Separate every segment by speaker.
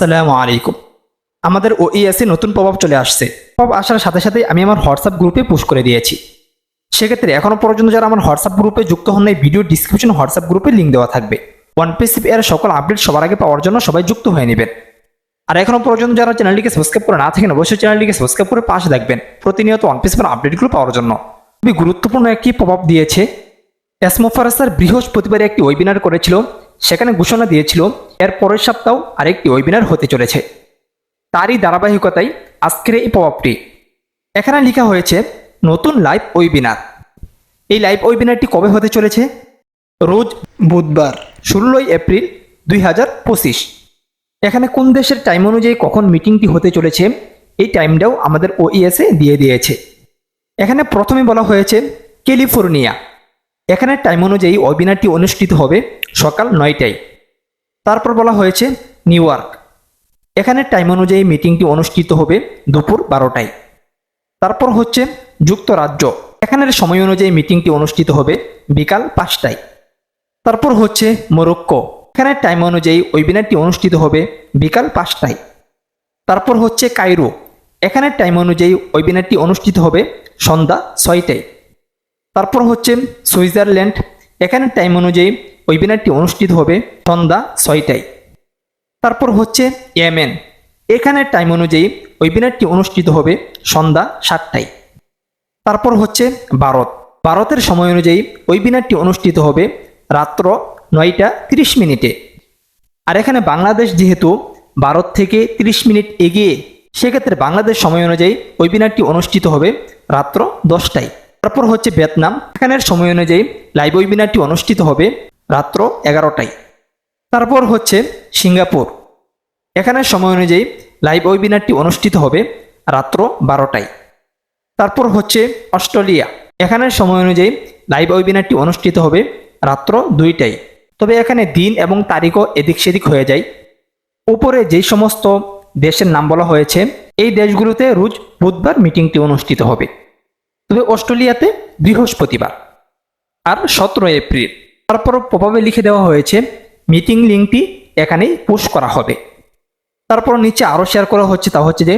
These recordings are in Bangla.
Speaker 1: আসসালামু আলাইকুম। আমাদের ওইএসে নতুন পপআপ চলে আসছে। পপআপ আসার সাথে সাথে আমি আমার হোয়াটসঅ্যাপ গ্রুপে পুশ করে দিয়েছি। সেক্ষেত্রে এখনো পর্যন্ত যারা আমার হোয়াটসঅ্যাপ গ্রুপে যুক্ত হন নাই, ভিডিও ডিসক্রিপশন হোয়াটসঅ্যাপ গ্রুপে লিঙ্ক দেওয়া থাকবে। ওয়ান পিস এর সকল আপডেট সবার আগে পাওয়ার জন্য সবাই যুক্ত হয়ে নেবেন। আর এখনো পর্যন্ত যারা চ্যানেলটিকে সাবস্ক্রাইব করে না থাকেন, অবশ্যই চ্যানেলটিকে সাবস্ক্রাইব করে পাশে থাকবেন প্রতিনিয়ত ওয়ান পিস আপডেটগুলো পাওয়ার জন্য। খুবই গুরুত্বপূর্ণ একটি পপআপ দিয়েছে। এসমোফারাস স্যার বৃহস্পতিবার একটি ওয়েবিনার করেছিল, সেখানে ঘোষণা দিয়েছিল এর পরের সপ্তাহ আরেকটি ওয়েবিনার হতে চলেছে। তারই ধারাবাহিকতায় আজকের এই পপআপটি। এখানে লেখা হয়েছে নতুন লাইভ ওয়েবিনার। এই লাইভ ওয়েবিনারটি কবে হতে চলেছে? রোজ বুধবার 16 এপ্রিল 2025। এখানে কোন দেশের টাইম অনুযায়ী কখন মিটিংটি হতে চলেছে এই টাইমটাও আমাদের ওইএসএ দিয়ে দিয়েছে। এখানে প্রথমে বলা হয়েছে ক্যালিফোর্নিয়া। এখানে টাইম অনুযায়ী ওয়েবিনারটি অনুষ্ঠিত হবে সকাল 9টায়। তারপর বলা হয়েছে নিউ ইয়র্ক। এখানে টাইম অনুযায়ী মিটিংটি অনুষ্ঠিত হবে দুপুর 12টায়। তারপর হচ্ছে যুক্তরাজ্য। এখানের সময় অনুযায়ী মিটিংটি অনুষ্ঠিত হবে বিকাল 5টায়। তারপর হচ্ছে মরক্কো। এখানে টাইম অনুযায়ী ওয়েবিনারটি অনুষ্ঠিত হবে বিকাল 5টায়। তারপর হচ্ছে কায়রো। এখানে টাইম অনুযায়ী ওয়েবিনারটি অনুষ্ঠিত হবে সন্ধ্যা 6টায়। তারপর হচ্ছে সুইজারল্যান্ড। এখানে টাইম অনুযায়ী ওয়েবিনারটি অনুষ্ঠিত হবে সন্ধ্যা 6টায়। তারপর হচ্ছে ইয়েমেন। এখানে টাইম অনুযায়ী ওয়েবিনারটি অনুষ্ঠিত হবে সন্ধ্যা 7টায়। তারপর হচ্ছে ভারতের সময় অনুযায়ী ওয়েবিনারটি অনুষ্ঠিত হবে রাত্র 9টা 30 মিনিটে। আর এখানে বাংলাদেশ যেহেতু ভারত থেকে 30 মিনিট এগিয়ে, সেক্ষেত্রে বাংলাদেশ সময় অনুযায়ী ওয়েবিনারটি অনুষ্ঠিত হবে রাত্র 10টায়। তারপর হচ্ছে ভিয়েতনাম। এখানের সময় অনুযায়ী লাইভ ওয়েবিনারটি অনুষ্ঠিত হবে রাত্র 11টায়। তারপর হচ্ছে সিঙ্গাপুর। এখানের সময় অনুযায়ী লাইভ ওয়েবিনারটি অনুষ্ঠিত হবে রাত্র 12টায়। তারপর হচ্ছে অস্ট্রেলিয়া। এখানের সময় অনুযায়ী লাইভ ওয়েবিনারটি অনুষ্ঠিত হবে রাত্র 2টায়। তবে এখানে দিন এবং তারিখও এদিক সেদিক হয়ে যায়। উপরে যেই সমস্ত দেশের নাম বলা হয়েছে, এই দেশগুলোতে রোজ বুধবার মিটিংটি অনুষ্ঠিত হবে। তবে অস্ট্রেলিয়াতে বৃহস্পতিবার। আর 17 এপ্রিল। তারপর পপআপে লিখে দেওয়া হয়েছে মিটিং লিঙ্কটি এখানেই পোস্ট করা হবে। তারপর নিচে আরও শেয়ার করা হচ্ছে, তা হচ্ছে যে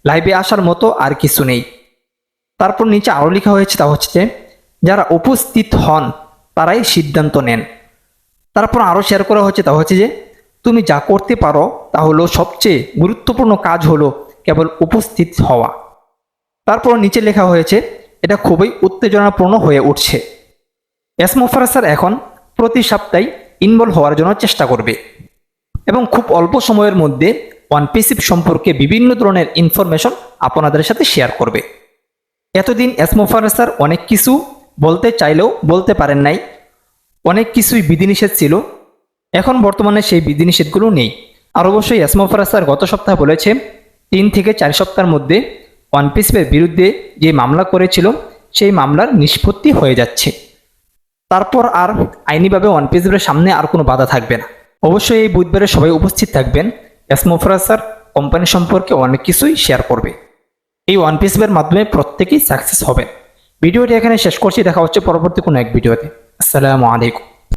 Speaker 1: লাইভে আসার মতো আর কিছু নেই। তারপর নিচে আরও লেখা হয়েছে, তা হচ্ছে যে যারা উপস্থিত হন তারাই সিদ্ধান্ত নেন। তারপর আরও শেয়ার করা হচ্ছে, তা হচ্ছে যে তুমি যা করতে পারো তা হলো সবচেয়ে গুরুত্বপূর্ণ কাজ হলো কেবল উপস্থিত হওয়া। তারপর নিচে লেখা হয়েছে এটা খুবই উত্তেজনাপূর্ণ হয়ে উঠছে। এসমোফারাস স্যার এখন প্রতি সপ্তাহে ইনভলভ হওয়ার জন্য চেষ্টা করবে এবং খুব অল্প সময়ের মধ্যে ওয়ান পিস সম্পর্কে বিভিন্ন ধরনের ইনফরমেশন আপনাদের সাথে শেয়ার করবে। এতদিন এসমোফারাস স্যার অনেক কিছু বলতে চাইলেও বলতে পারেন নাই, অনেক কিছুই বিধিনিষেধ ছিল। এখন বর্তমানে সেই বিধিনিষেধগুলো নেই। আর অবশ্যই এসমোফারাস স্যার গত সপ্তাহে বলেছে 3 থেকে 4 সপ্তাহের মধ্যে ওয়ান পিসের বিরুদ্ধে যে মামলা করেছিল সেই মামলার নিষ্পত্তি হয়ে যাচ্ছে। তারপর আর আইনিভাবে ওয়ান পিসের সামনে আর কোনো বাধা থাকবে না। অবশ্যই এই বুধবারে সবাই উপস্থিত থাকবেন। এসমোফারাস স্যার কোম্পানি সম্পর্কে অনেক কিছুই শেয়ার করবে। এই ওয়ান পিসের মাধ্যমে প্রত্যেকেই সাকসেস হবেন। ভিডিওটি এখানে শেষ করছি। দেখা হচ্ছে পরবর্তী কোনো এক ভিডিওতে। আসসালামু আলাইকুম।